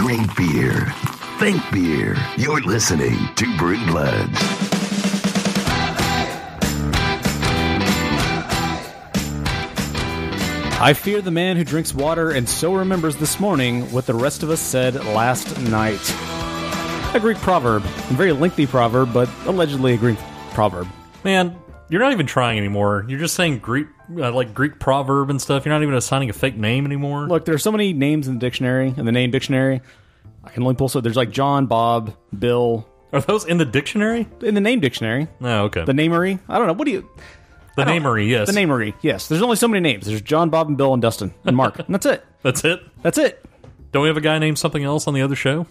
Drink beer. Think beer. You're listening to Brew Bloods. I fear the man who drinks water and so remembers this morning what the rest of us said last night. A Greek proverb. A very lengthy proverb, but allegedly a Greek proverb. Man, you're not even trying anymore. You're just saying Greek, like Greek proverb and stuff. You're not even assigning a fake name anymore. Look, there are so many names in the dictionary, in the name dictionary. I can only pull so there's like John, Bob, Bill. Are those in the dictionary? In the name dictionary. Oh, okay. The namery. I don't know. What do you... The namery, yes. The namery, yes. There's only so many names. There's John, Bob, and Bill, and Dustin, and Mark. And that's it. That's it? That's it. Don't we have a guy named something else on the other show?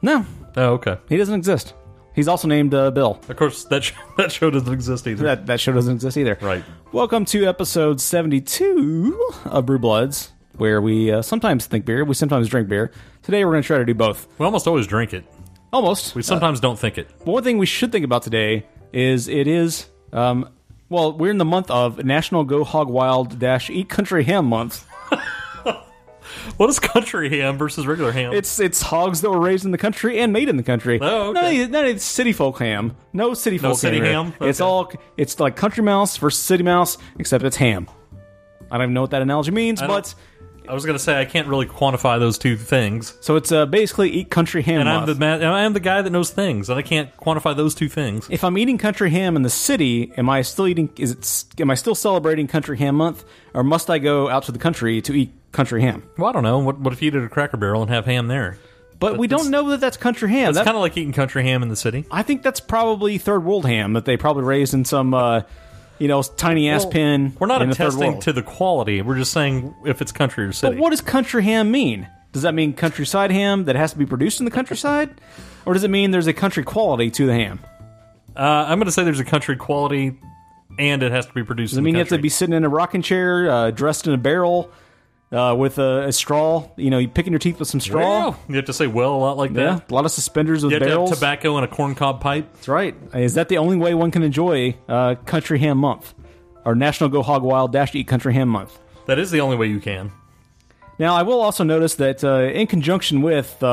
No. Oh, okay. He doesn't exist. He's also named Bill. Of course, that show doesn't exist either. That show doesn't exist either. Right. Welcome to episode 72 of Brew Bloods, where we sometimes think beer, we sometimes drink beer. Today we're going to try to do both. We almost always drink it. Almost. We sometimes don't think it. But one thing we should think about today is well, we're in the month of National Go Hog Wild - Eat Country Ham Month. What is country ham versus regular ham? It's hogs that were raised in the country and made in the country. Oh, okay. None of city folk ham. No city folk city ham? Okay. It's like country mouse versus city mouse, except it's ham. I don't even know what that analogy means, but... I was going to say, I can't really quantify those two things. So it's basically Eat Country Ham Month. I am the guy that knows things, and I can't quantify those two things. If I'm eating country ham in the city, am I still celebrating Country Ham Month, or must I go out to the country to eat country ham? Well, I don't know. What if you eat at a Cracker Barrel and have ham there? But we don't know that that's country ham. It's kind of like eating country ham in the city. I think that's probably third world ham that they probably raised in some... tiny ass pen. We're not attesting to the quality. We're just saying if it's country or city. But what does country ham mean? Does that mean countryside ham that has to be produced in the countryside? Or does it mean there's a country quality to the ham? I'm going to say there's a country quality and it has to be produced in the country. Does it mean you have to be sitting in a rocking chair, dressed in a barrel, with a straw, you picking your teeth with some straw? Well, you have to say a lot like that. Yeah, a lot of suspenders with barrels. You have to have tobacco and a corncob pipe. That's right. Is that the only way one can enjoy Country Ham Month? Or National Go Hog Wild - Eat Country Ham Month? That is the only way you can. Now, I will also notice that in conjunction with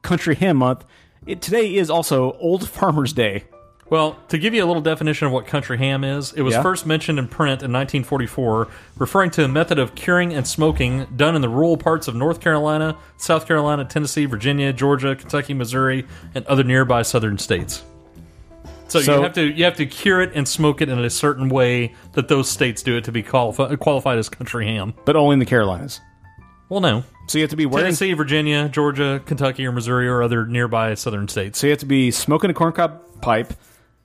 Country Ham Month, today is also Old Farmer's Day. Well, to give you a little definition of what country ham is, it was first mentioned in print in 1944, referring to a method of curing and smoking done in the rural parts of North Carolina, South Carolina, Tennessee, Virginia, Georgia, Kentucky, Missouri, and other nearby southern states. So you have to cure it and smoke it in a certain way that those states do it to be qualified as country ham. But only in the Carolinas. Well, no. So you have to be wearing... Tennessee, Virginia, Georgia, Kentucky, or Missouri, or other nearby southern states. So you have to be smoking a corncob pipe,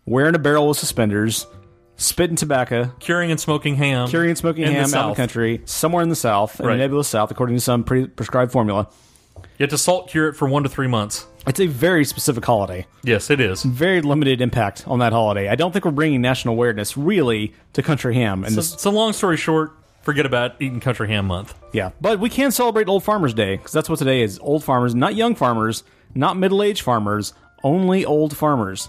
wearing a barrel with suspenders, spitting tobacco, curing and smoking ham out in the country, somewhere in the South, in the nebulous South, according to some prescribed formula. You have to salt cure it for 1 to 3 months. It's a very specific holiday. Yes, it is. Very limited impact on that holiday. I don't think we're bringing national awareness, really, to country ham. So long story short, forget about eating country ham month. Yeah, but we can celebrate Old Farmer's Day, because that's what today is. Old farmers, not young farmers, not middle-aged farmers, only old farmers.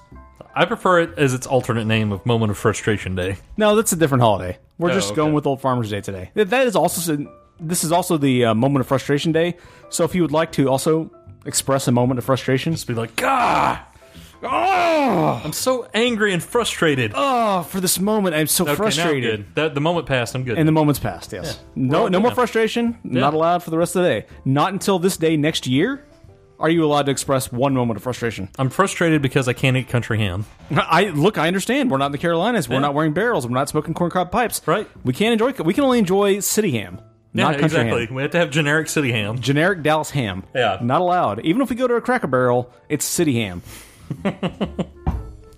I prefer it as its alternate name of Moment of Frustration Day. No, that's a different holiday. We're just going with Old Farmer's Day today. This is also the Moment of Frustration Day, so if you would like to also express a moment of frustration, just be like, "Ah! Oh! I'm so angry and frustrated. Oh, for this moment, I'm so frustrated." Now I'm good. The moment passed, I'm good. And the moment's passed, yes. Yeah. No more frustration, not allowed for the rest of the day. Not until this day next year are you allowed to express one moment of frustration. I'm frustrated because I can't eat country ham. I understand. We're not in the Carolinas. We're not wearing barrels. We're not smoking corncob pipes. Right. We can only enjoy city ham. Not country exactly. ham. We have to have generic city ham. Generic Dallas ham. Yeah. Not allowed. Even if we go to a Cracker Barrel, it's city ham.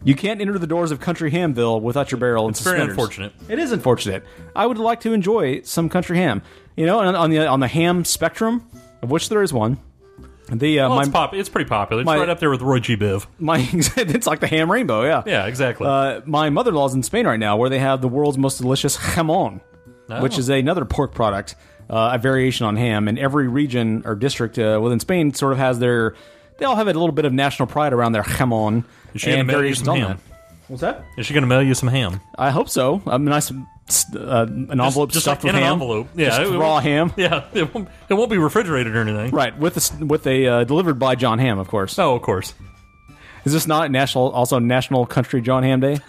You can't enter the doors of Country Hamville without your barrel and suspenders. It's very unfortunate. It is unfortunate. I would like to enjoy some country ham. On the ham spectrum, of which there is one. It's pretty popular. It's right up there with Roy G. Biv. It's like the ham rainbow, yeah. Yeah, exactly. My mother-in-law's in Spain right now, where they have the world's most delicious jamon, which is another pork product, a variation on ham. And every region or district within Spain sort of has they all have a little bit of national pride around their jamon. And variations on that. What's that? Is she going to mail you some ham? I hope so. A nice an envelope just stuffed like with in ham. an envelope. Yeah, just raw ham. Yeah, it won't be refrigerated or anything. Right, with a delivered by John Ham, of course. Oh, of course. Is this not National Country John Ham Day?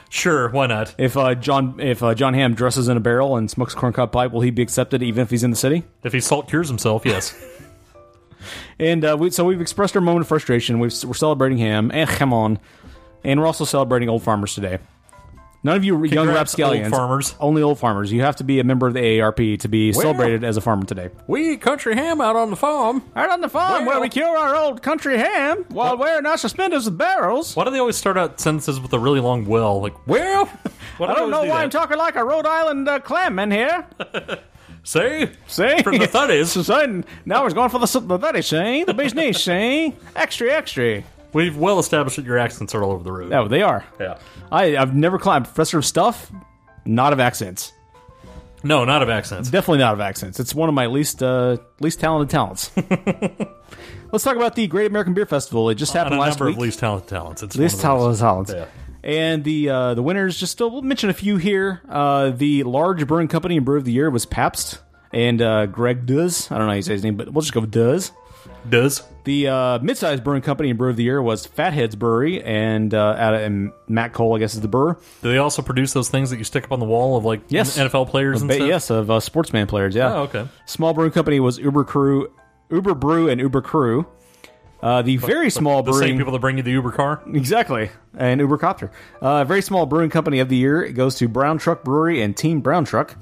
Sure, why not? If John Ham dresses in a barrel and smokes a corncob pipe, will he be accepted even if he's in the city? If he salt cures himself, yes. And we've expressed our moment of frustration. We're celebrating ham, come on, and we're also celebrating Old Farmers today. None of you young rapscallions, old farmers. Only old farmers. You have to be a member of the AARP to be celebrated as a farmer today. We eat country ham out on the farm. Out on the farm where we cure our old country ham while wearing our suspenders with barrels. Why do they always start out sentences with a really long well? Like, well, I don't know why I'm talking like a Rhode Island clamman here. See? From the 30s. Now we're going for the 30s, see? The business, see? Extra, extra. We've well established that your accents are all over the road. Oh, they are. Yeah. I've never climbed professor of stuff, not of accents. No, not of accents. Definitely not of accents. It's one of my least talented talents. Let's talk about the Great American Beer Festival. It just happened last week. A number of least talented talents. It's least talented talents. Yeah. And the winners, we'll mention a few here. The large brewing company and brew of the year was Pabst and Greg Duz. I don't know how you say his name, but we'll just go with Duz. The mid-sized brewing company and brew of the year was Fatheads Brewery, and Matt Cole, I guess, is the brewer. Do they also produce those things that you stick up on the wall of NFL players and stuff? Yes, of sportsman players. Yeah. Oh, okay. Small brewing company was Uber Brew, and Uber Crew. Very small brewing... The same people that bring you the Uber car? Exactly. And Uber Copter. Very small brewing company of the year. It goes to Brown Truck Brewery and Team Brown Truck.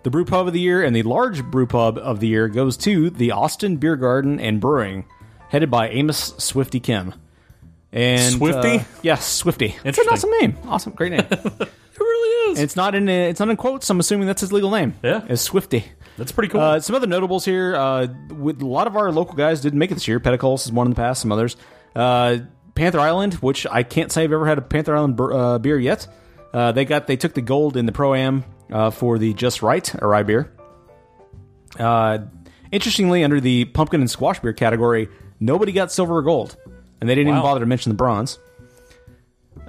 The brew pub of the year and the large brew pub of the year goes to the Austin Beer Garden and Brewing, headed by Amos Swifty Kim. And Swifty? Yes, Swifty. Interesting. It's an awesome name. Awesome, great name. It really is. And it's not in quotes. I'm assuming that's his legal name. Yeah, it's Swifty. That's pretty cool. Some other notables here. With a lot of our local guys didn't make it this year. Petticoats is one in the past. Some others. Panther Island, which I can't say I've ever had a Panther Island beer yet. They took the gold in the Pro-Am for the Just Right, a rye beer. Interestingly, under the pumpkin and squash beer category, nobody got silver or gold, and they didn't even bother to mention the bronze.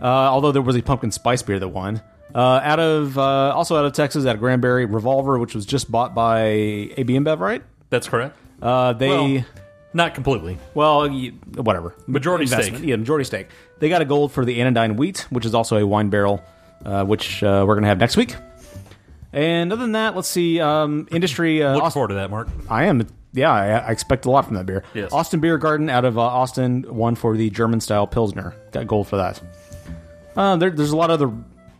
Although there was a pumpkin spice beer that won. Also out of Texas, out of Granbury, Revolver, which was just bought by AB InBev, right? That's correct. Not completely. Well, whatever. Majority stake. Yeah, majority stake. They got a gold for the Anodyne Wheat, which is also a wine barrel, which we're going to have next week. And other than that, let's see. Industry. Looking forward to that, Mark. I am. Yeah, I expect a lot from that beer. Yes. Austin Beer Garden out of Austin won for the German-style Pilsner. Got gold for that. There's a lot of other...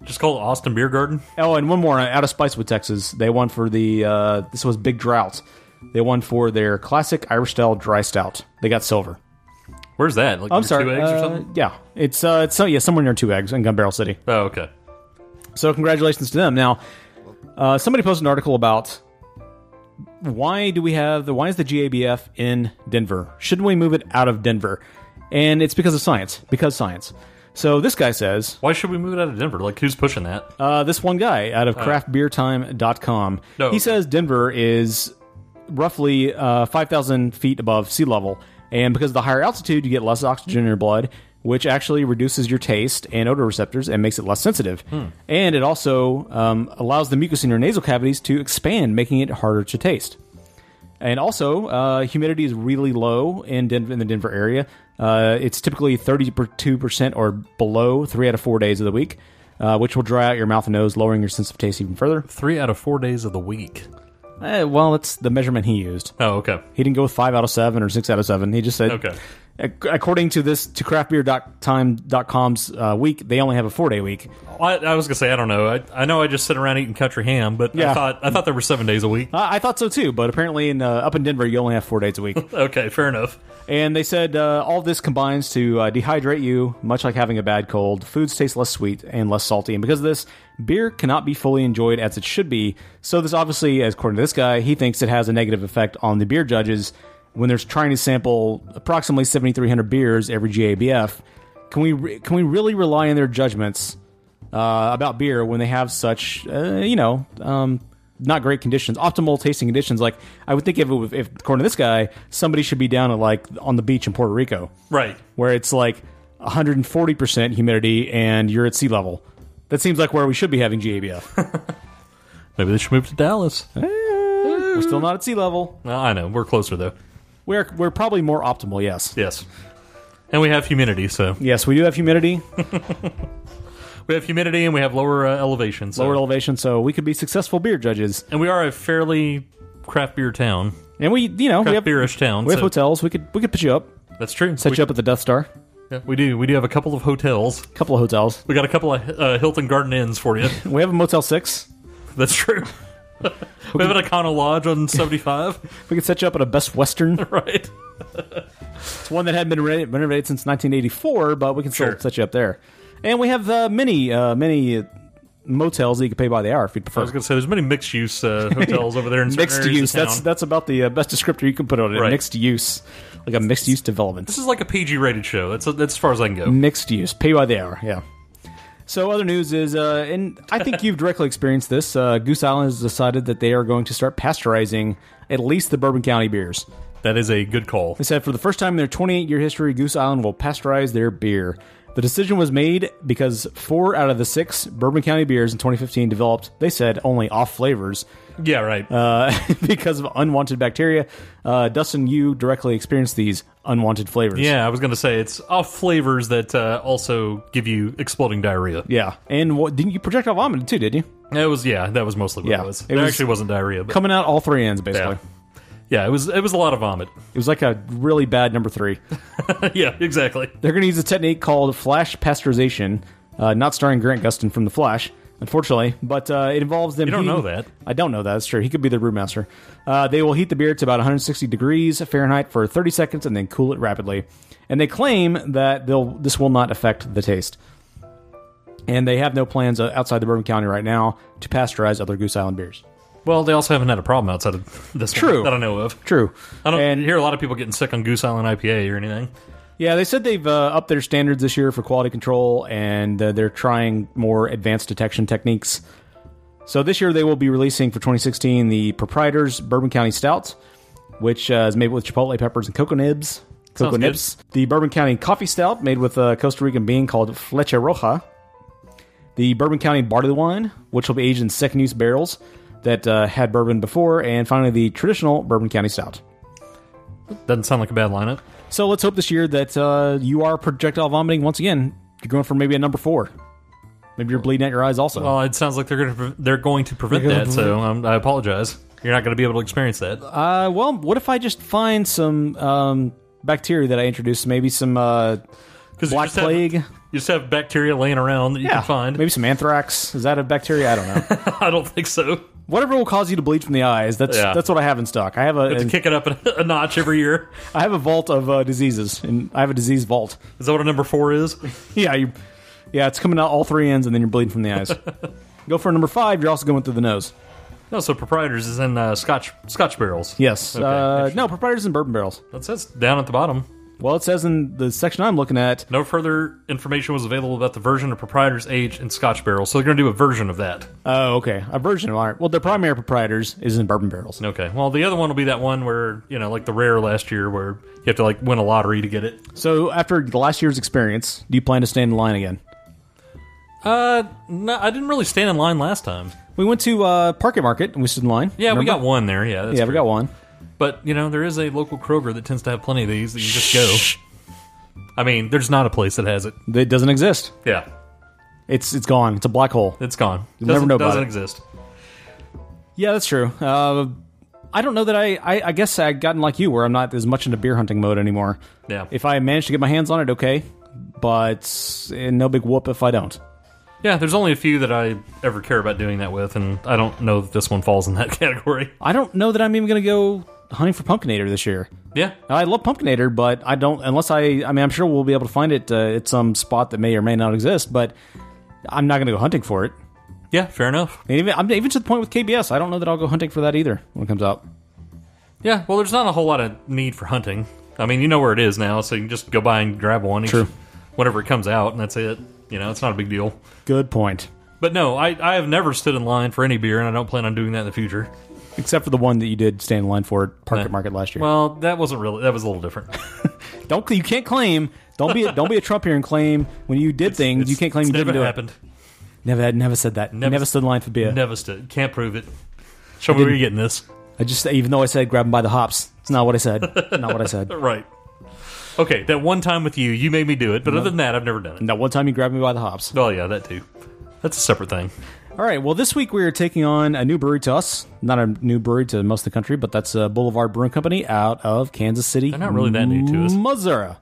Just call it Austin Beer Garden? Oh, and one more. Out of Spicewood, Texas. They won for the... this was Big Drought. They won for their classic Irish-style dry stout. They got silver. Where's that? Like 2 eggs or something? Yeah. It's somewhere near 2 eggs in Gun Barrel City. Oh, okay. So congratulations to them. Now, somebody posted an article about why is the GABF in Denver? Shouldn't we move it out of Denver? And it's because of science. So this guy says... Why should we move it out of Denver? Like, who's pushing that? This one guy out of craftbeertime.com. No. He says Denver is roughly 5,000 feet above sea level. And because of the higher altitude, you get less oxygen in your blood, which actually reduces your taste and odor receptors and makes it less sensitive. And it also allows the mucus in your nasal cavities to expand, making it harder to taste. And also, humidity is really low in the Denver area. It's typically 32% or below 3 out of 4 days of the week, which will dry out your mouth and nose, lowering your sense of taste even further. 3 out of 4 days of the week. Well, that's the measurement he used. Oh, okay. He didn't go with 5 out of 7 or 6 out of 7. He just said, okay. According to craftbeer.time.com's week, they only have a 4-day week. I was gonna say I don't know. I know I just sit around eating country ham, but yeah. I thought there were 7 days a week. I thought so too, but apparently up in Denver, you only have 4 days a week. Okay, fair enough. And they said all this combines to dehydrate you, much like having a bad cold. Foods taste less sweet and less salty, and because of this, beer cannot be fully enjoyed as it should be. So this obviously, as according to this guy, he thinks it has a negative effect on the beer judges when they're trying to sample approximately 7,300 beers every GABF. Can we really rely on their judgments about beer when they have such not great conditions, optimal tasting conditions? Like, I would think if according to this guy, somebody should be down at on the beach in Puerto Rico, right, where it's like 140% humidity, and you're at sea level. That seems like where we should be having GABF. Maybe they should move to Dallas. We're still not at sea level. No, I know. We're closer, though. We're probably more optimal, yes. Yes. And we have humidity, so... Yes, we do have humidity. We have humidity, and we have lower elevation. So. Lower elevation, so we could be successful beer judges. And we are a fairly craft beer town. And we have beerish town. We have hotels. We could put you up. That's true. Set you up at the Death Star. Yeah, we do. We do have a couple of hotels. Couple of hotels. We got a couple of Hilton Garden Inns for you. We have a Motel 6. That's true. We have an Econo Lodge on 75. We could set you up at a Best Western. Right. It's one that hadn't been renovated since 1984, but we can still set you up there. And we have many motels that you can pay by the hour if you'd prefer. I was going to say, there's many mixed-use hotels over there in certain mixed areas use. of town. That's about the best descriptor you can put on it. Right. Mixed use. Like a mixed-use development. This is like a PG-rated show. That's as far as I can go. Mixed use. Pay by the hour, yeah. So other news is, and I think you've directly experienced this, Goose Island has decided that they are going to start pasteurizing at least the Bourbon County beers. That is a good call. They said for the first time in their 28-year history, Goose Island will pasteurize their beer. The decision was made because 4 out of the 6 Bourbon County beers in 2015 developed, they said, only off flavors. Yeah, right. Because of unwanted bacteria. Dustin, you directly experienced these unwanted flavors. Yeah, I was going to say, it's off flavors that also give you exploding diarrhea. Yeah. And didn't you projectile vomit too, didn't you? That was mostly what it was. It actually wasn't diarrhea. But coming out all 3 ends, basically. Yeah, it was a lot of vomit. It was like a really bad number 3. Yeah, exactly. They're going to use a technique called flash pasteurization, not starring Grant Gustin from The Flash, unfortunately, but it involves them... You don't know that. I don't know that. That's true. He could be the brewmaster. They will heat the beer to about 160 degrees Fahrenheit for 30 seconds and then cool it rapidly. And they claim that this will not affect the taste. And they have no plans outside the Bourbon County right now to pasteurize other Goose Island beers. Well, they also haven't had a problem outside of this one that I know of. True. I don't hear a lot of people getting sick on Goose Island IPA or anything. Yeah, they said they've upped their standards this year for quality control, and they're trying more advanced detection techniques. So this year they will be releasing for 2016 the Proprietor's Bourbon County Stout, which is made with chipotle peppers and cocoa nibs. Cocoa nibs. The Bourbon County Coffee Stout, made with a Costa Rican bean called Flecha Roja. The Bourbon County Barley Wine, which will be aged in second-use barrels that had bourbon before, and finally the traditional Bourbon County Stout. Doesn't sound like a bad lineup. So let's hope this year that you are projectile vomiting once again. You're going for maybe a number 4. Maybe you're bleeding out your eyes also. Well, it sounds like they're going to prevent that, so I apologize. You're not going to be able to experience that. Well, what if I just find some bacteria that I introduced? Maybe some black plague? You just have bacteria laying around that you can find. Maybe some anthrax. Is that a bacteria? I don't know. I don't think so. Whatever will cause you to bleed from the eyes, that's what I have in stock. I have to kick it up a notch every year. I have a vault of diseases, and I have a disease vault. Is that what a number 4 is? Yeah, it's coming out all 3 ends, and then you're bleeding from the eyes. Go for a number 5. You're also going through the nose. No, so Proprietors is in Scotch barrels. Yes. Okay, no, Proprietors in bourbon barrels. That says down at the bottom. Well, it says in the section I'm looking at... No further information was available about the version of Proprietors aged in Scotch barrels, so they're going to do a version of that. Oh, okay. A version. All right. Well, the primary Proprietors is in bourbon barrels. Okay. Well, the other one will be that one where, like the rare last year where you have to, win a lottery to get it. So, after the last year's experience, do you plan to stand in line again? No, I didn't really stand in line last time. We went to Market and we stood in line. Yeah, remember? We got one there. Yeah, that's true. We got one. But, there is a local Kroger that tends to have plenty of these that you just go. I mean, there's not a place that has it. It doesn't exist. Yeah. It's gone. It's a black hole. It's gone. You'll never know about it. Doesn't exist. Yeah, that's true. I don't know that I guess I've gotten like you, where I'm not as much into beer hunting mode anymore. Yeah. If I manage to get my hands on it, okay. But no big whoop if I don't. Yeah, there's only a few that I ever care about doing that with, and I don't know that this one falls in that category. I don't know that I'm even going to go hunting for Pumpkinator this year. Yeah. I love Pumpkinator, but I don't, unless I'm sure we'll be able to find it at some spot that may or may not exist, but I'm not going to go hunting for it. Yeah, fair enough. And even to the point with KBS, I don't know that I'll go hunting for that either when it comes out. Yeah, well, there's not a whole lot of need for hunting. I mean, you know where it is now, so you can just go by and grab one whenever it comes out, and that's it. It's not a big deal. Good point. But no, I have never stood in line for any beer, and I don't plan on doing that in the future. Except for the one that you did stand in line for at Market last year. Well, that wasn't really. That was a little different. You can't claim. Don't be a Trump here and claim when you did things. You can't claim you didn't do happened. it. Never said that. Never stood in line for beer. Never stood. Can't prove it. Show me where you're getting this. Even though I said grab him by the hops, it's not what I said. Not what I said. Right. Okay, that one time with you made me do it, but other than that, I've never done it. No, one time you grabbed me by the hops. Oh, yeah, that too. That's a separate thing. All right, well, this week we are taking on a new brewery to us. Not a new brewery to most of the country, but that's Boulevard Brewing Company out of Kansas City. They're not really that new to us. Missouri.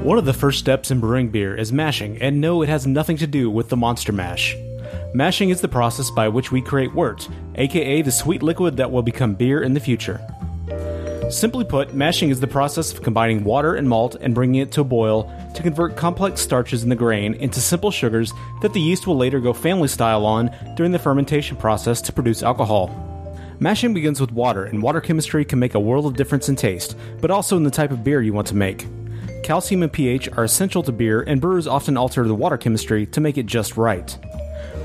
One of the first steps in brewing beer is mashing, and no, it has nothing to do with the monster mash. Mashing is the process by which we create wort, aka the sweet liquid that will become beer in the future. Simply put, mashing is the process of combining water and malt and bringing it to a boil to convert complex starches in the grain into simple sugars that the yeast will later go family style on during the fermentation process to produce alcohol. Mashing begins with water, and water chemistry can make a world of difference in taste, but also in the type of beer you want to make. Calcium and pH are essential to beer, and brewers often alter the water chemistry to make it just right.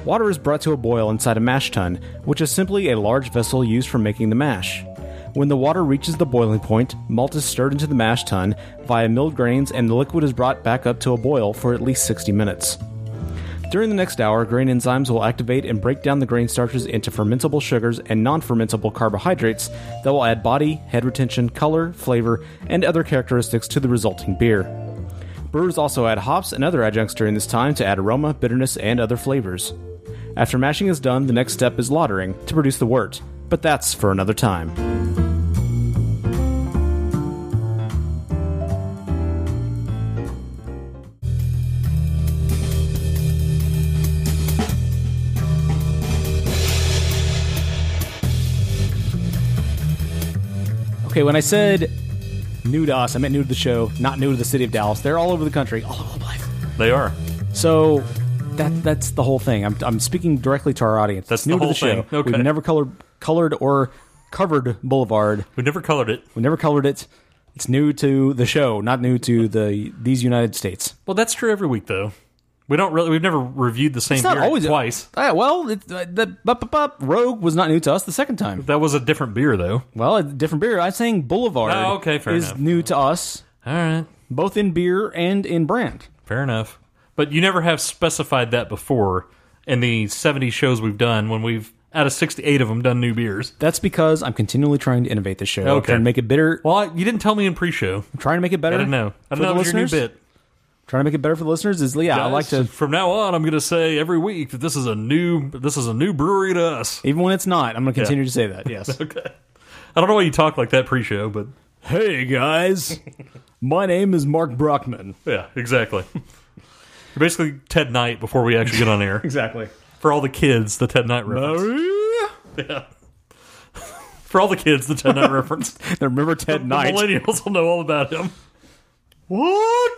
Water is brought to a boil inside a mash tun, which is simply a large vessel used for making the mash. When the water reaches the boiling point, malt is stirred into the mash tun via milled grains, and the liquid is brought back up to a boil for at least 60 minutes. During the next hour, grain enzymes will activate and break down the grain starches into fermentable sugars and non-fermentable carbohydrates that will add body, head retention, color, flavor, and other characteristics to the resulting beer. Brewers also add hops and other adjuncts during this time to add aroma, bitterness, and other flavors. After mashing is done, the next step is lautering to produce the wort, but that's for another time. Okay, when I said new to us, I meant new to the show, not new to the city of Dallas. They're all over the country, all over the place. They are. So that's the whole thing. I'm speaking directly to our audience. That's new the whole to the show. thing. Okay. We've never colored or covered Boulevard. We never colored it. We never colored it. It's new to the show, not new to these United States. Well, that's true every week, though. We've never reviewed the same beer twice. Rogue was not new to us the second time. That was a different beer, though. Well, a different beer. I'm saying Boulevard fair is enough. new to us. All right. Both in beer and in brand. Fair enough. But you never have specified that before in the 70 shows we've done when we've, out of 68 of them, done new beers. That's because I'm continually trying to innovate the show. Okay. Trying to make it better. Well, you didn't tell me in pre-show. I'm trying to make it better. I didn't know. I didn't know it was your new bit. Trying to make it better for the listeners is Guys, I like to. From now on, I'm going to say every week that this is a new brewery to us. Even when it's not, I'm going to continue to say that. Yes. Okay. I don't know why you talk like that pre-show, but hey guys, my name is Mark Brockman. Yeah, exactly. You're basically Ted Knight before we actually get on air. Exactly. For all the kids, the Ted Knight reference. Yeah. For all the kids, the Ted Knight reference. They remember Ted Knight. The millennials will know all about him. What?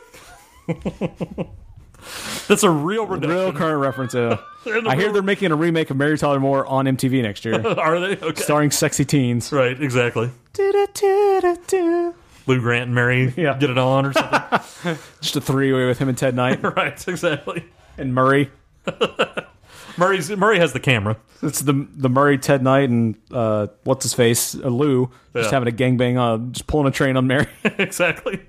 That's a real reduction. Real current reference. I hear they're making a remake of Mary Tyler Moore on MTV next year. Are they? Okay. Starring sexy teens. Right, exactly. Lou Grant and Mary get it on or something. Just a three-way with him and Ted Knight. Right, exactly. And Murray. Murray has the camera. It's the Murray, Ted Knight, and what's his face, Lou, just having a gangbang, just pulling a train on Mary. Exactly.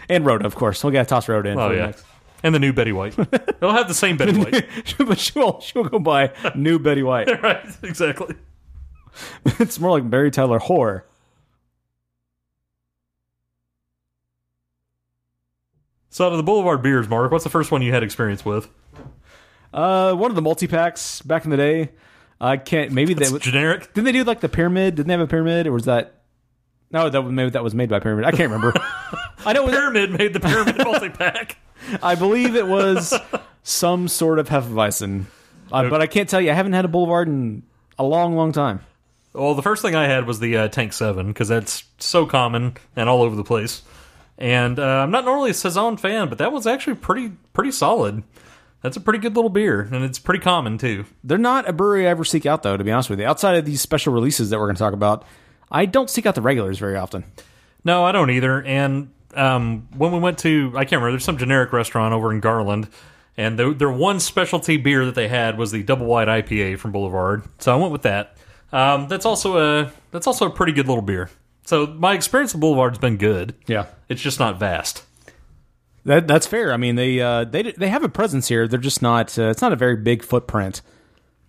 And Rhoda, of course. We got to toss Rhoda in. Oh yeah, next. And the new Betty White. They'll have the same Betty White, but she'll go by new Betty White. Right, exactly. It's more like Mary Tyler Whore. So out of the Boulevard beers, Mark, what's the first one you had experience with? One of the multi-packs back in the day. I can't. Maybe that's generic. Didn't they do like the pyramid? Didn't they have a pyramid, or was that? No, maybe that was made by Pyramid. I can't remember. I know Pyramid made the Pyramid multi-pack. I believe it was some sort of Hefeweizen, but I can't tell you. I haven't had a Boulevard in a long, long time. Well, the first thing I had was the Tank 7 because that's so common and all over the place. And I'm not normally a Saison fan, but that was actually pretty solid. That's a pretty good little beer, and it's pretty common, too. They're not a brewery I ever seek out, though, to be honest with you. Outside of these special releases that we're going to talk about, I don't seek out the regulars very often. No, I don't either, and when we went to, I can't remember, there's some generic restaurant over in Garland, and their one specialty beer that they had was the Double White IPA from Boulevard. So I went with that. That's also a pretty good little beer. So my experience with Boulevard's been good. Yeah. It's just not vast. That's fair. I mean, they have a presence here. They're just not. It's not a very big footprint.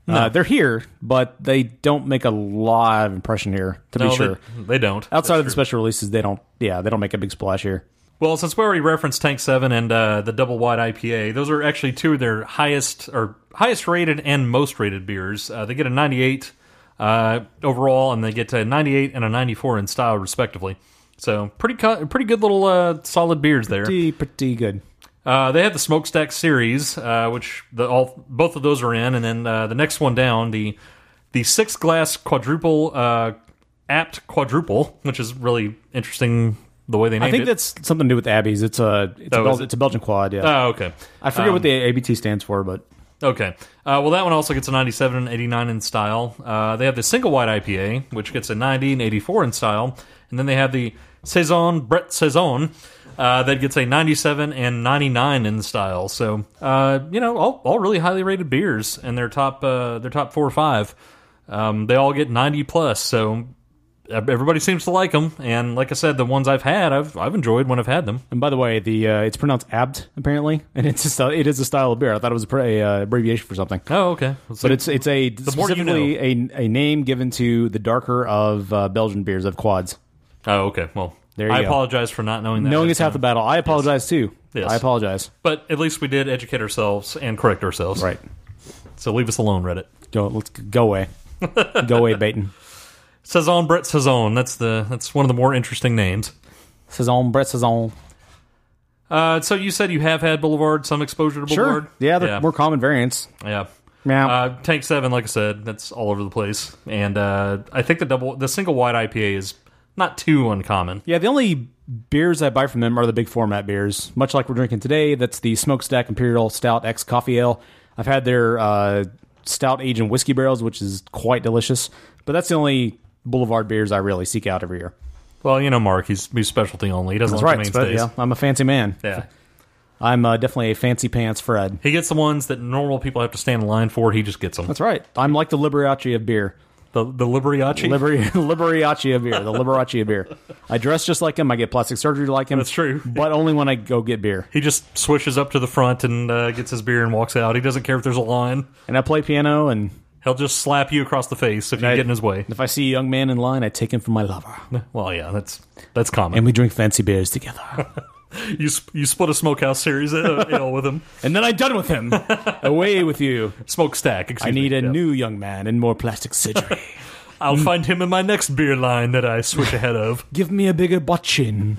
No. They're here, but they don't make a lot of impression here. To be sure, they don't. Outside of the special releases, they don't. Yeah, they don't make a big splash here. Well, since we already referenced Tank 7 and the Double White IPA, those are actually two of their highest rated and most rated beers. They get a 98 overall, and they get a 98 and a 94 in style, respectively. So pretty good little solid beers there. Pretty good. They have the Smokestack series, which both of those are in, and then the next one down, the 6-glass quadruple apt quadruple, which is really interesting the way they named it. I think that's something to do with Abby's. It's a Belgian quad. Yeah. Oh, okay. I forget what the ABT stands for, but okay. Well, that one also gets a 97 and 89 in style. They have the Single White IPA, which gets a 90 and 84 in style, and then they have the Brett Saison. That gets a 97 and 99 in style. So, all really highly rated beers, and their top 4 or 5. They all get 90 plus. So everybody seems to like them. And like I said, the ones I've had, I've enjoyed when I've had them. And by the way, it's pronounced Abt apparently, and it is a style of beer. I thought it was a abbreviation for something. Oh, okay. But it's specifically a name given to the darker of Belgian beers of quads. Oh, okay. Well, I apologize for not knowing that. Knowing is half the battle. I apologize too. Yes. I apologize. But at least we did educate ourselves and correct ourselves. Right. So leave us alone, Reddit. Let's go away. Go away, Baton. Saison Brett Saison. That's one of the more interesting names. Saison Brett Saison. So you said you have had Boulevard, some exposure to Boulevard? Sure. Yeah, they're more common variants. Yeah. Yeah. Tank 7, like I said, that's all over the place. And I think the Single White IPA is not too uncommon. Yeah, the only beers I buy from them are the big format beers. Much like we're drinking today, that's the Smokestack Imperial Stout X Coffee Ale. I've had their stout aged in whiskey barrels, which is quite delicious. But that's the only Boulevard beers I really seek out every year. Well, Mark, he's specialty only. He doesn't like the mainstays. Yeah, I'm a fancy man. Yeah. I'm definitely a fancy pants Fred. He gets the ones that normal people have to stand in line for. He just gets them. That's right. I'm like the Liberace of beer. The Liberace? Liberace of beer. The Liberace of beer. I dress just like him. I get plastic surgery like him. That's true. But only when I go get beer. He just swishes up to the front and gets his beer and walks out. He doesn't care if there's a line. And I play piano, and he'll just slap you across the face if you get in his way. If I see a young man in line, I take him for my lover. Well, yeah, that's common. And we drink fancy beers together. You split a Smokehouse series ale with him. And then I'm done with him. Away with you. Smokestack, excuse me. I need a new young man and more plastic surgery. I'll find him in my next beer line that I switch ahead of. Give me a bigger butt chin.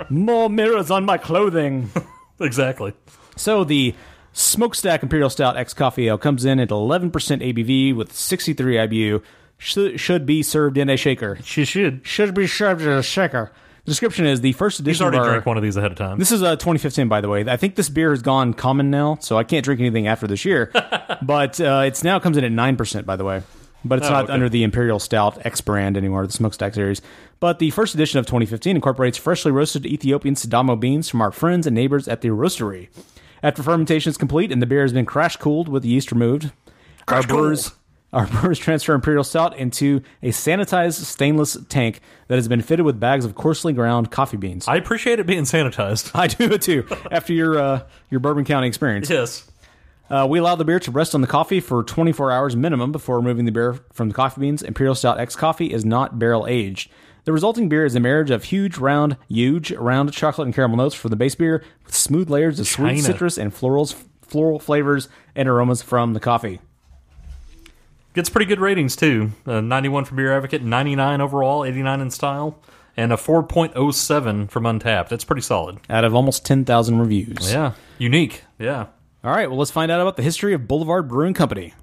More mirrors on my clothing. Exactly. So the Smokestack Imperial Stout X Coffee Ale comes in at 11% ABV with 63 IBU. Should be served in a shaker. Should be served in a shaker. The description is the first edition. He's already drank one of these ahead of time. This is 2015, by the way. I think this beer has gone common now, so I can't drink anything after this year. But it's now comes in at 9%, by the way. But it's not under the Imperial Stout X brand anymore, the Smokestack series. But the first edition of 2015 incorporates freshly roasted Ethiopian Sidamo beans from our friends and neighbors at the roastery. After fermentation is complete and the beer has been crash-cooled with the yeast removed, our brewers transfer Imperial Stout into a sanitized stainless tank that has been fitted with bags of coarsely ground coffee beans. I appreciate it being sanitized. I do too, after your Bourbon County experience. Yes. We allow the beer to rest on the coffee for 24 hours minimum before removing the beer from the coffee beans. Imperial Stout X Coffee is not barrel aged. The resulting beer is a marriage of huge round chocolate and caramel notes for the base beer with smooth layers of sweet citrus and floral flavors and aromas from the coffee. Gets pretty good ratings too. 91 from Beer Advocate, 99 overall, 89 in style, and a 4.07 from Untapped. That's pretty solid. Out of almost 10,000 reviews. Yeah. Unique. Yeah. All right, well, let's find out about the history of Boulevard Brewing Company.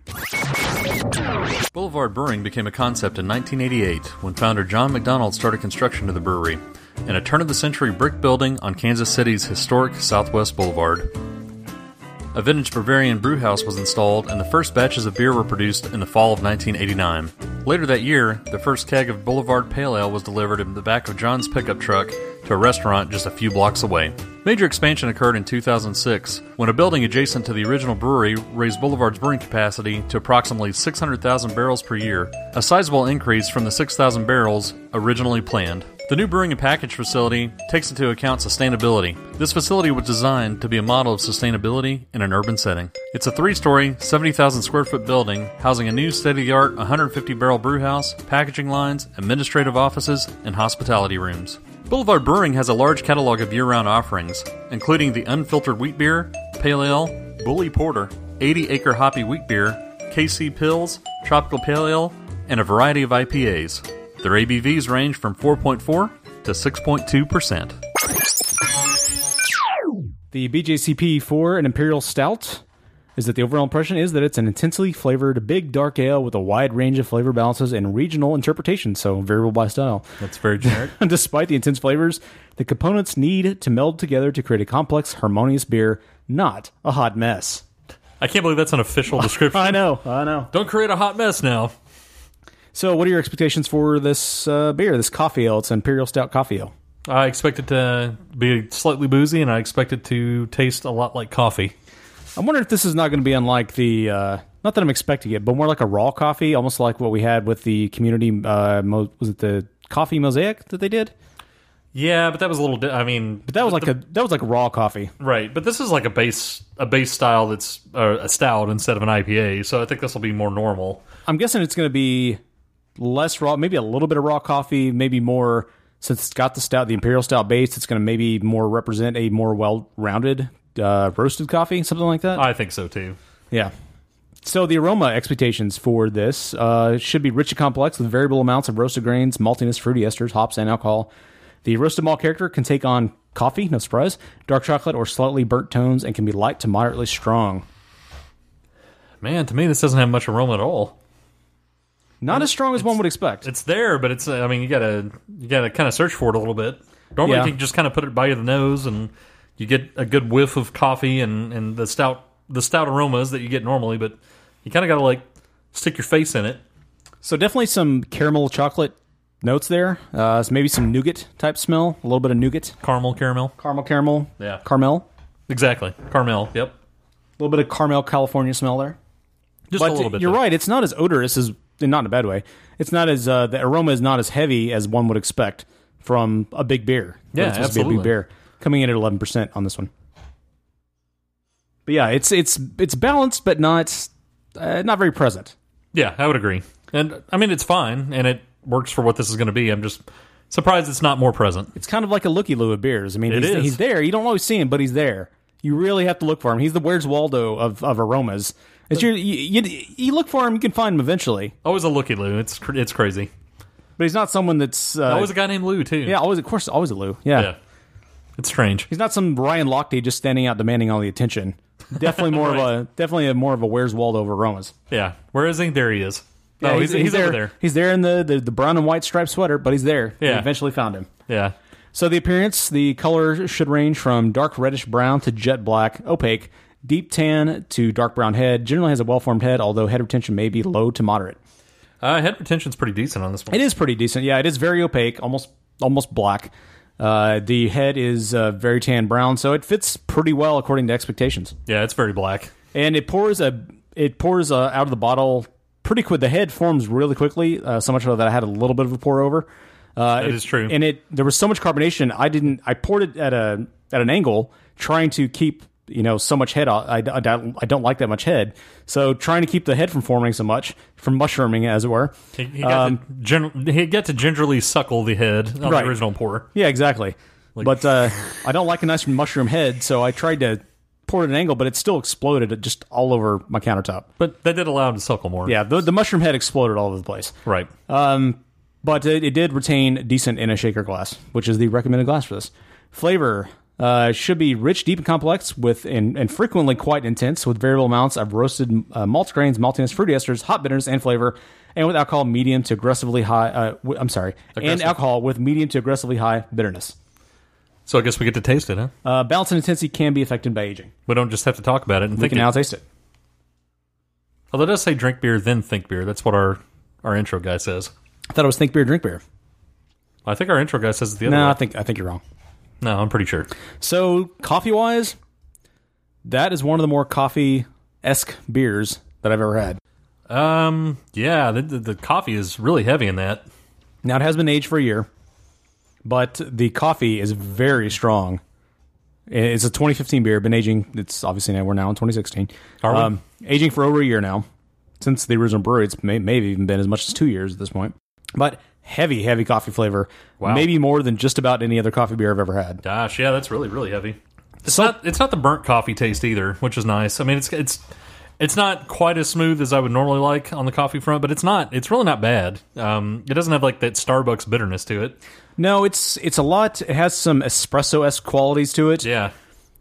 Boulevard Brewing became a concept in 1988 when founder John McDonald started construction of the brewery in a turn-of-the-century brick building on Kansas City's historic Southwest Boulevard. A vintage Bavarian brew house was installed, and the first batches of beer were produced in the fall of 1989. Later that year, the first keg of Boulevard Pale Ale was delivered in the back of John's pickup truck to a restaurant just a few blocks away. Major expansion occurred in 2006, when a building adjacent to the original brewery raised Boulevard's brewing capacity to approximately 600,000 barrels per year, a sizable increase from the 6,000 barrels originally planned. The new brewing and package facility takes into account sustainability. This facility was designed to be a model of sustainability in an urban setting. It's a 3-story, 70,000 square foot building housing a new state-of-the-art 150-barrel brew house, packaging lines, administrative offices, and hospitality rooms. Boulevard Brewing has a large catalog of year-round offerings, including the unfiltered wheat beer, pale ale, bully porter, 80-acre hoppy wheat beer, KC Pills, tropical pale ale, and a variety of IPAs. Their ABVs range from 4.4 to 6.2%. The BJCP for an Imperial Stout is that the overall impression is that it's an intensely flavored big dark ale with a wide range of flavor balances and regional interpretation, so variable by style. That's very generic. Despite the intense flavors, the components need to meld together to create a complex, harmonious beer, not a hot mess. I can't believe that's an official description. I know. Don't create a hot mess now. So what are your expectations for this beer, this coffee ale? It's an Imperial Stout coffee ale. I expect it to be slightly boozy, and I expect it to taste a lot like coffee. I'm wondering if this is not going to be unlike the, not that I'm expecting it, but more like a raw coffee, almost like what we had with the community, was it the coffee mosaic that they did? Yeah, but that was a little, But that was like raw coffee. Right, but this is like a base style that's a stout instead of an IPA, so I think this will be more normal. I'm guessing it's going to be less raw, maybe a little bit of raw coffee, maybe more, since it's got the Imperial Stout base, it's going to maybe more represent a more well-rounded roasted coffee, something like that. I think so too. Yeah. So the aroma expectations for this should be rich and complex with variable amounts of roasted grains, maltiness, fruity esters, hops, and alcohol. The roasted malt character can take on coffee, no surprise, dark chocolate, or slightly burnt tones, and can be light to moderately strong. Man, to me, this doesn't have much aroma at all. Not as strong as one would expect. It's there, but it's. You gotta kind of search for it a little bit. Normally, you can just kind of put it by the nose, and you get a good whiff of coffee and the stout aromas that you get normally. But you kind of gotta like stick your face in it. So definitely some caramel chocolate notes there. So maybe some nougat type smell. A little bit of nougat, Caramel. Yeah, caramel. Exactly, caramel. Yep. A little bit of caramel California smell there. Just a little bit. You're right. It's not as odorous as, not in a bad way. It's not as the aroma is not as heavy as one would expect from a big beer. Yeah, it's supposed absolutely. to be a big beer, coming in at 11% on this one. But yeah, it's balanced, but not very present. Yeah, I would agree. And I mean, it's fine, and it works for what this is going to be. I'm just surprised it's not more present. It's kind of like a looky-loo of beers. I mean, he's there. You don't always see him, but he's there. You really have to look for him. He's the Where's Waldo of aromas. It's you look for him, you can find him eventually. Always a looky-loo. It's crazy. But he's not someone that's... always a guy named Lou, too. Yeah, always a Lou. Yeah. It's strange. He's not some Ryan Lochte just standing out demanding all the attention. Definitely more of a Where's Waldo of aromas. Yeah. Where is he? There he is. Yeah, he's there. Over there. He's there in the brown and white striped sweater, but he's there. Yeah. We eventually found him. Yeah. So the appearance, the color should range from dark reddish brown to jet black, opaque, deep tan to dark brown head. Generally has a well-formed head, although head retention may be low to moderate. Head retention's pretty decent on this one. It is pretty decent. Yeah, it is very opaque, almost black. The head is very tan brown, so it fits pretty well according to expectations. Yeah, it's very black. And it pours out of the bottle pretty quick. The head forms really quickly, so much so that I had a little bit of a pour over. That is true. And there was so much carbonation. I poured it at an angle, trying to keep so much head. I don't like that much head, so trying to keep the head from forming so much, from mushrooming as it were. He got to gingerly suckle the head on the original pour. Yeah, exactly. But I don't like a nice mushroom head, so I tried to pour it at an angle, but it still exploded just all over my countertop. But that did allow him to suckle more. Yeah, the mushroom head exploded all over the place. Right. But it did retain decent in a shaker glass, which is the recommended glass for this. Flavor should be rich, deep, and complex, and frequently quite intense, with variable amounts of roasted malt grains, maltiness, fruity esters, hop bitterness, and flavor, and with alcohol medium to aggressively high. And alcohol with medium to aggressively high bitterness. So I guess we get to taste it, huh? Balance and intensity can be affected by aging. We don't just have to talk about it and We think can now taste it. Although it does say drink beer, then think beer. That's what our intro guy says. I thought it was think beer, drink beer. I think our intro guy says it's the other No, way. I think you're wrong. No, I'm pretty sure. So, coffee-wise, that is one of the more coffee-esque beers that I've ever had. Yeah, the coffee is really heavy in that. Now, it has been aged for a year, but the coffee is very strong. It's a 2015 beer. Been aging. It's obviously now we're now in 2016. Are we? Aging for over a year now. Since the original brewery, it's maybe even been as much as 2 years at this point. But heavy coffee flavor. Wow. Maybe more than just about any other coffee beer I've ever had. Gosh, yeah, that's really, really heavy. It's not the burnt coffee taste either, which is nice. I mean, it's not quite as smooth as I would normally like on the coffee front, but it's really not bad. It doesn't have like that Starbucks bitterness to it. No, it's a lot. It has some espresso-esque qualities to it. Yeah.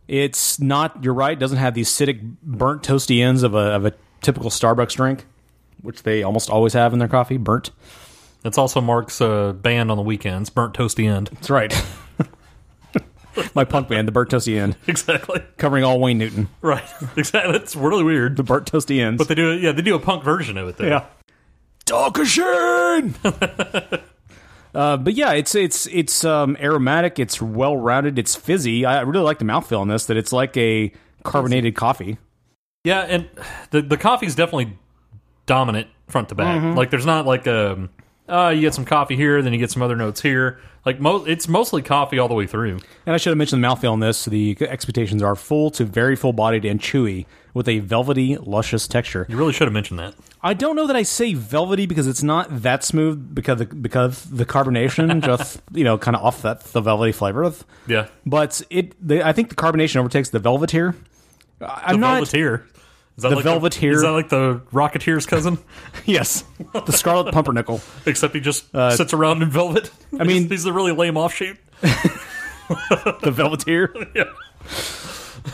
It's not, you're right, it doesn't have the acidic burnt toasty ends of a typical Starbucks drink, which they almost always have in their coffee, burnt. That's also Mark's band on the weekends, Burnt Toasty End. That's right. My punk band, the Burnt Toasty End. Exactly. Covering all Wayne Newton. Right. Exactly. That's really weird. The Burnt Toasty Ends. But they do a punk version of it, though. Yeah. Dankeschön! But yeah, it's aromatic, it's well-rounded, it's fizzy. I really like the mouthfeel on this, that it's like a carbonated coffee. Yeah, and the coffee's definitely dominant front to back. Mm-hmm. Like, there's not like you get some coffee here, then you get some other notes here. Like, it's mostly coffee all the way through. And I should have mentioned the mouthfeel on this. The expectations are full to very full-bodied and chewy with a velvety, luscious texture. You really should have mentioned that. I don't know that I say velvety because it's not that smooth because the carbonation just, kind of offsets the velvety flavor. Yeah. But I think the carbonation overtakes the velveteer. Velveteer? Is that the like velveteer. Is that like the Rocketeer's cousin? Yes. The Scarlet Pumpernickel. Except he just sits around in velvet. I mean... He's the really lame offshoot. The velveteer? Yeah.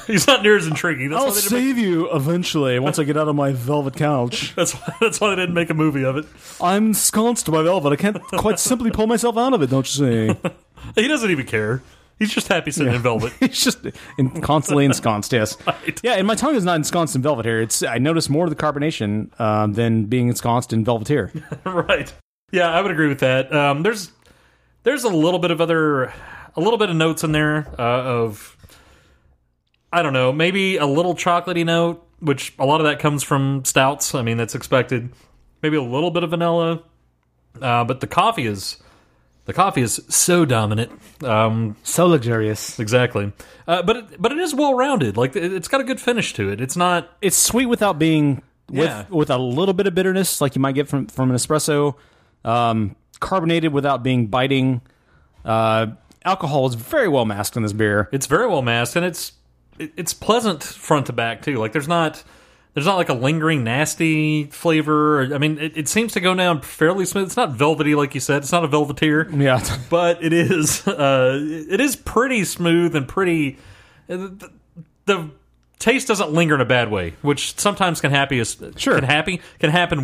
He's not near as intriguing. I'll save you eventually once I get out of my velvet couch. That's why they didn't make a movie of it. I'm ensconced by velvet. I can't quite simply pull myself out of it, don't you see? He doesn't even care. He's just happy sitting in velvet. He's just constantly ensconced, yes. Right. Yeah, and my tongue is not ensconced in velvet here. I notice more of the carbonation than being ensconced in velveteer. Right. Yeah, I would agree with that. There's a little bit of notes in there of, I don't know, maybe a little chocolatey note, which a lot of that comes from stouts. I mean, that's expected. Maybe a little bit of vanilla. But the coffee is so dominant. So luxurious. Exactly. But it is well-rounded. Like, it's got a good finish to it. It's sweet without being... With a little bit of bitterness, like you might get from an espresso. Carbonated without being biting. Alcohol is very well masked in this beer. It's very well masked, and it's pleasant front to back too. Like, there's not like a lingering nasty flavor. I mean, it seems to go down fairly smooth. It's not velvety like you said. It's not a velveteer. Yeah, but it is pretty smooth and pretty. The taste doesn't linger in a bad way, which sometimes can happen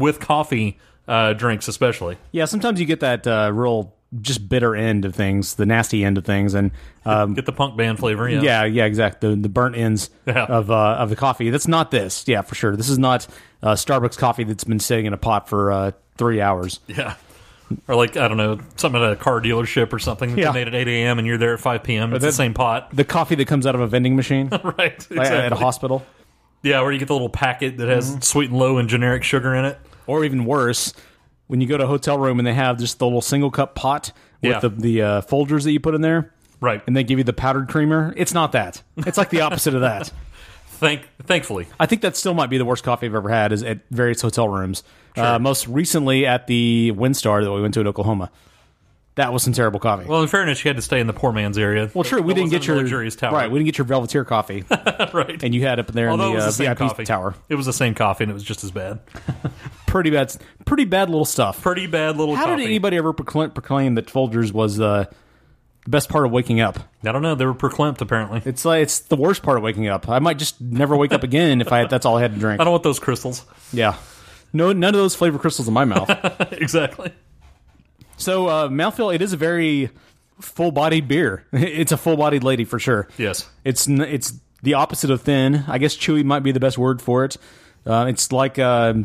with coffee drinks, especially. Yeah, sometimes you get that real just bitter end of things, the nasty end of things, and get the punk band flavor. Yeah, exactly. The burnt ends of the coffee. That's not this. Yeah, for sure. This is not Starbucks coffee that's been sitting in a pot for 3 hours. Yeah, or like, I don't know, something at a car dealership or something. They made at 8 a.m. and you're there at 5 p.m. It's the same pot. The coffee that comes out of a vending machine, right? Exactly. At a hospital. Yeah, where you get the little packet that has sweet and low and generic sugar in it, or even worse. When you go to a hotel room and they have just the little single cup pot with the Folgers that you put in there. Right. And they give you the powdered creamer. It's not that. It's like the opposite of that. Thankfully. I think that still might be the worst coffee I've ever had is at various hotel rooms. Sure. Most recently at the Windstar that we went to in Oklahoma. That was some terrible coffee. Well, in fairness, you had to stay in the poor man's area. Well, true. We didn't get your luxurious tower. Right. We didn't get your Velveteer coffee. Right. And you had up in there in the VIP coffee. tower. It was the same coffee, and it was just as bad. Pretty bad little stuff. Pretty bad little coffee. How did anybody ever proclaim that Folgers was the best part of waking up? I don't know. They were proclaimed, apparently. It's the worst part of waking up. I might just never wake up again if that's all I had to drink. I don't want those crystals. Yeah. No, none of those flavor crystals in my mouth. Exactly. So, mouthfeel, it is a very full-bodied beer. It's a full-bodied lady for sure. Yes. It's the opposite of thin. I guess chewy might be the best word for it. It's like a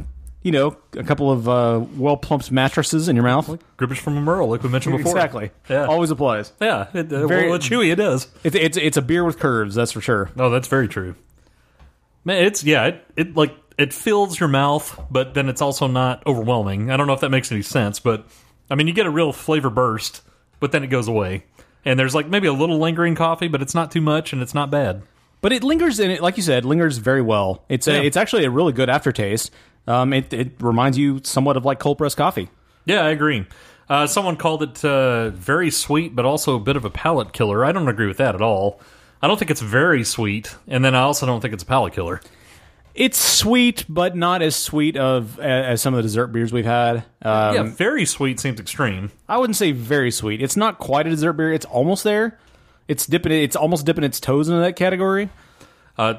couple of well-plumped mattresses in your mouth. Grippage from a Merle, like we mentioned before. Exactly. Yeah. Always applies. Yeah. Chewy it is. It's a beer with curves, that's for sure. Oh, that's very true. Man, it fills your mouth, but then it's also not overwhelming. I don't know if that makes any sense, but I mean, you get a real flavor burst, but then it goes away. And there's like maybe a little lingering coffee, but it's not too much and it's not bad. But it lingers in it, like you said, lingers very well. It's actually a really good aftertaste. It reminds you somewhat of like cold pressed coffee. Yeah, I agree. Someone called it very sweet, but also a bit of a palate killer. I don't agree with that at all. I don't think it's very sweet, and then I also don't think it's a palate killer. It's sweet, but not as sweet as some of the dessert beers we've had. Very sweet seems extreme. I wouldn't say very sweet. It's not quite a dessert beer. It's almost there. It's almost dipping its toes into that category.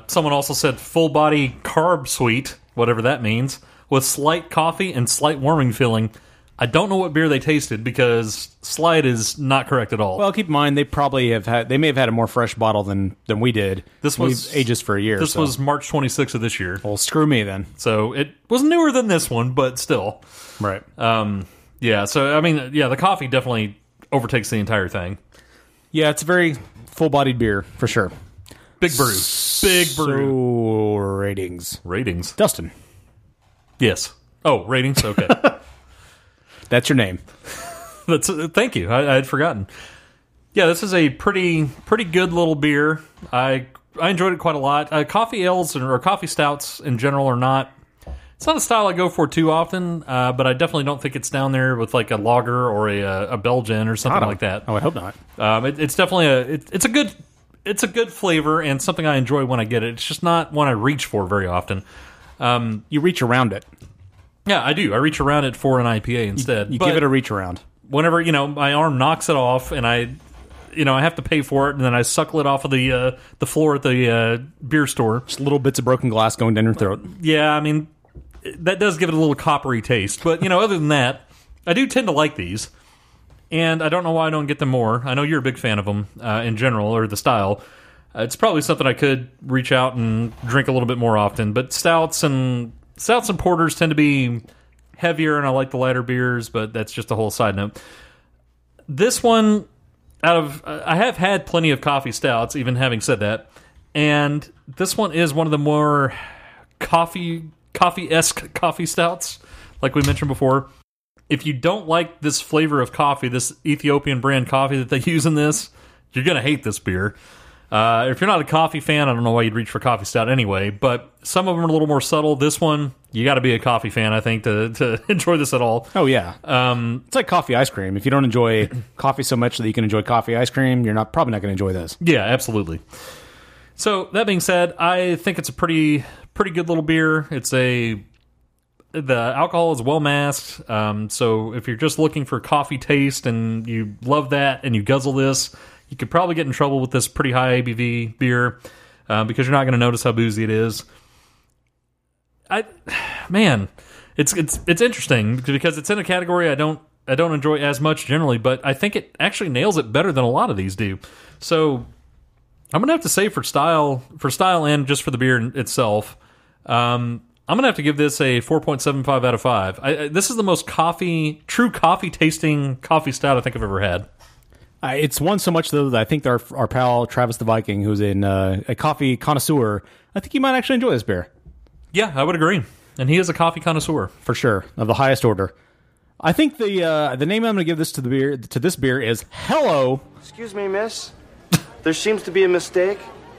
Someone also said full body carb sweet, whatever that means, with slight coffee and slight warming feeling. I don't know what beer they tasted because slight is not correct at all. Well, keep in mind they may have had a more fresh bottle than we did. We've aged this for a year. This was March 26th of this year. Well, screw me then. So it was newer than this one, but still. Right. Yeah. So I mean, yeah, the coffee definitely overtakes the entire thing. Yeah, it's a very full-bodied beer for sure. Big brew. Big brew. So ratings. Dustin. Yes. Oh, ratings. Okay. That's your name. Thank you. I had forgotten. Yeah, this is a pretty good little beer. I enjoyed it quite a lot. Coffee ales or coffee stouts in general are not. It's not a style I go for too often, but I definitely don't think it's down there with like a lager or a Belgian or something like that. Oh, I hope not. It's definitely it's a good flavor and something I enjoy when I get it. It's just not one I reach for very often. You reach around it. Yeah, I do. I reach around it for an IPA instead. You give it a reach around. Whenever, my arm knocks it off and I have to pay for it, and then I suckle it off of the floor at the beer store. Just little bits of broken glass going down your throat. Yeah, I mean, that does give it a little coppery taste. But, other than that, I do tend to like these. And I don't know why I don't get them more. I know you're a big fan of them in general, or the style. It's probably something I could reach out and drink a little bit more often. But stouts and porters tend to be heavier, and I like the lighter beers, but that's just a whole side note. This one, I have had plenty of coffee stouts, even having said that, and this one is one of the more coffee-esque coffee stouts, like we mentioned before. If you don't like this flavor of coffee, this Ethiopian brand coffee that they use in this, you're going to hate this beer. If you're not a coffee fan, I don't know why you'd reach for coffee stout anyway, but some of them are a little more subtle. This one, you got to be a coffee fan, I think, to enjoy this at all. Oh, yeah. It's like coffee ice cream. If you don't enjoy coffee so much that you can enjoy coffee ice cream, you're probably not going to enjoy this. Yeah, absolutely. So, that being said, I think it's a pretty good little beer. The alcohol is well masked, so if you're just looking for coffee taste and you love that and you guzzle this, you could probably get in trouble with this pretty high ABV beer because you're not going to notice how boozy it is. It's interesting because it's in a category I don't enjoy as much generally, but I think it actually nails it better than a lot of these do. So I'm going to have to say for style and just for the beer itself, I'm going to have to give this a 4.75 out of 5. This is the most true coffee tasting coffee stout I think I've ever had. It's one so much, though, that I think our pal Travis the Viking, who's a coffee connoisseur, I think he might actually enjoy this beer. Yeah, I would agree. And he is a coffee connoisseur. For sure, of the highest order. I think the name I'm going to give to this beer is Hello. Excuse me, miss. There seems to be a mistake.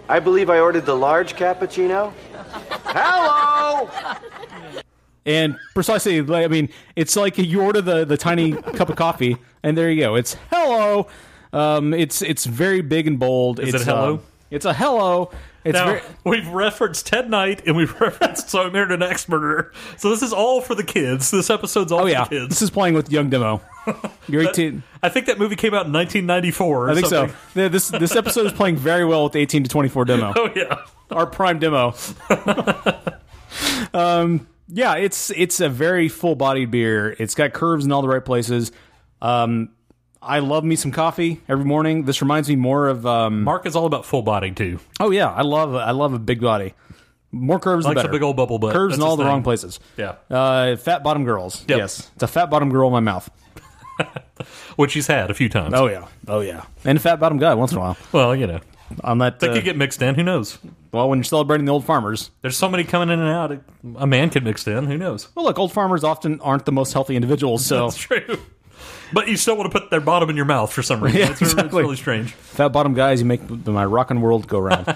I believe I ordered the large cappuccino. Hello! And precisely, I mean, it's like you order the tiny cup of coffee, and there you go. It's Hello. It's very big and bold. Is it hello? It's a hello. We've referenced Ted Knight, and we've referenced So I Married an Axe Murderer. So this is all for the kids. This episode's all for the kids. This is playing with young demo. You're 18. I think that movie came out in 1994. I think so. Yeah, this episode is playing very well with the 18 to 24 demo. Oh, yeah. Our prime demo. Yeah, it's a very full-bodied beer. It's got curves in all the right places. I love me some coffee every morning. This reminds me more of Mark is all about full body too. Oh yeah, I love a big body. More curves, the better. A big old bubble butt. Curves in all the wrong places. Yeah. Fat bottom girls. Yep. Yes, it's a fat bottom girl in my mouth. Which he's had a few times. Oh yeah, and a fat bottom guy once in a while. Well, you know, on that they could get mixed in. Who knows? Well, when you're celebrating the old farmers, there's so many coming in and out. A man could mix in. Who knows? Well, look, old farmers often aren't the most healthy individuals. So that's true. But you still want to put their bottom in your mouth for some reason. Yeah, it's exactly. really strange. Fat bottom guys, you make my rockin' world go round.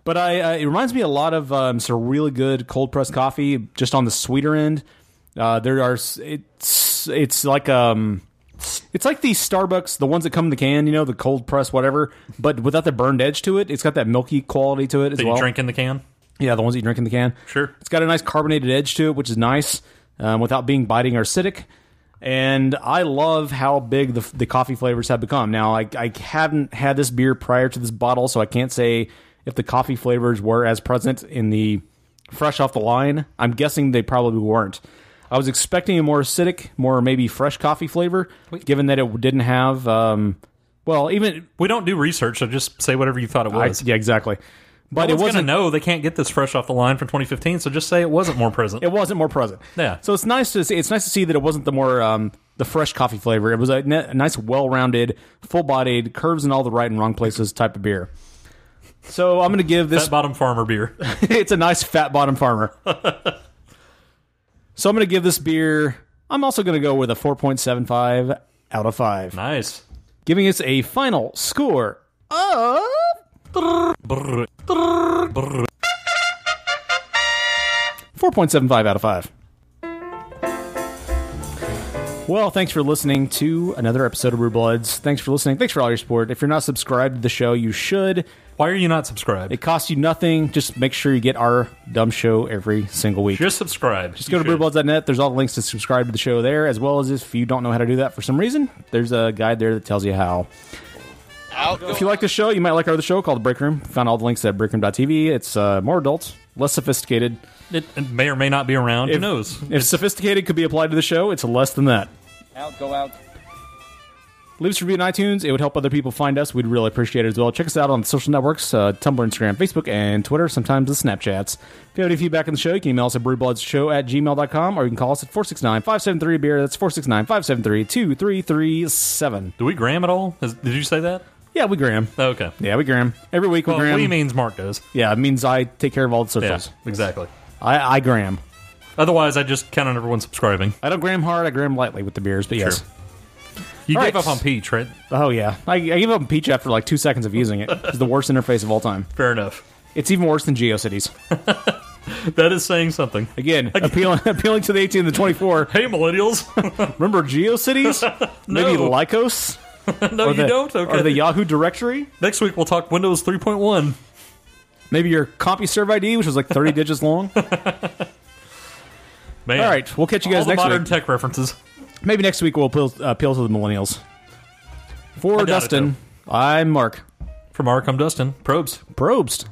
But it reminds me a lot of some really good cold pressed coffee, just on the sweeter end. It's like the Starbucks, the ones that come in the can, you know, the cold press whatever, but without the burned edge to it. It's got that milky quality to it as well. You drink in the can? Yeah, the ones that you drink in the can. Sure. It's got a nice carbonated edge to it, which is nice, without being biting or acidic. And I love how big the coffee flavors have become. Now, I haven't had this beer prior to this bottle, so I can't say if the coffee flavors were as present in the fresh off the line. I'm guessing they probably weren't. I was expecting a more acidic, more maybe fresh coffee flavor, given that it didn't have, even... We don't do research, so just say whatever you thought it was. Yeah, exactly. But it wasn't. No, they can't get this fresh off the line from 2015. So just say it wasn't more present. It wasn't more present. Yeah. So it's nice to see. It's nice to see that it wasn't the more the fresh coffee flavor. It was a nice, well-rounded, full-bodied, curves in all the right and wrong places type of beer. So I'm going to give this fat bottom farmer beer. It's a nice fat bottom farmer. So I'm going to give this beer. I'm also going to go with a 4.75 out of 5. Nice. Giving us a final score of 4.75 out of 5. Well, thanks for listening to another episode of Brew Bloods. Thanks for listening. Thanks for all your support. If you're not subscribed to the show, you should. Why are you not subscribed? It costs you nothing. Just make sure you get our dumb show every single week. Just subscribe. Just go to brewbloods.net. There's all the links to subscribe to the show there, as well as if you don't know how to do that for some reason, there's a guide there that tells you how. If you like the show, you might like our other show called The Break Room. Found all the links at breakroom.tv. It's more adult, less sophisticated. It may or may not be around. Who knows? If sophisticated could be applied to the show, it's less than that. Go out. Leave us a review on iTunes. It would help other people find us. We'd really appreciate it as well. Check us out on the social networks, Tumblr, Instagram, Facebook, and Twitter, sometimes the Snapchats. If you have any feedback on the show, you can email us at brewbloodsshow@gmail.com, or you can call us at 469-573-BEER. That's 469-573-2337. Do we gram at all? Did you say that? Yeah, we gram. Oh, okay. Yeah, we gram. Every week we gram. We means Mark does. Yeah, it means I take care of all the socials. Yeah, exactly. I gram. Otherwise, I just count on everyone subscribing. I don't gram hard. I gram lightly with the beers, but yes. You all gave right. up on peach, right? Oh, yeah. I gave up on peach after like 2 seconds of using it. It's the worst interface of all time. Fair enough. It's even worse than GeoCities. That is saying something. Again, appealing to the 18 and the 24. Hey, millennials. Remember GeoCities? No. Maybe Lycos? No, you don't? Okay. Or the Yahoo directory? Next week, we'll talk Windows 3.1. Maybe your CompuServe ID, which was like 30 digits long? Man. All right, we'll catch you guys all the next modern week. tech references. Maybe next week we'll appeal to the millennials. For Dustin, I'm Mark. For Mark, I'm Dustin. Probst.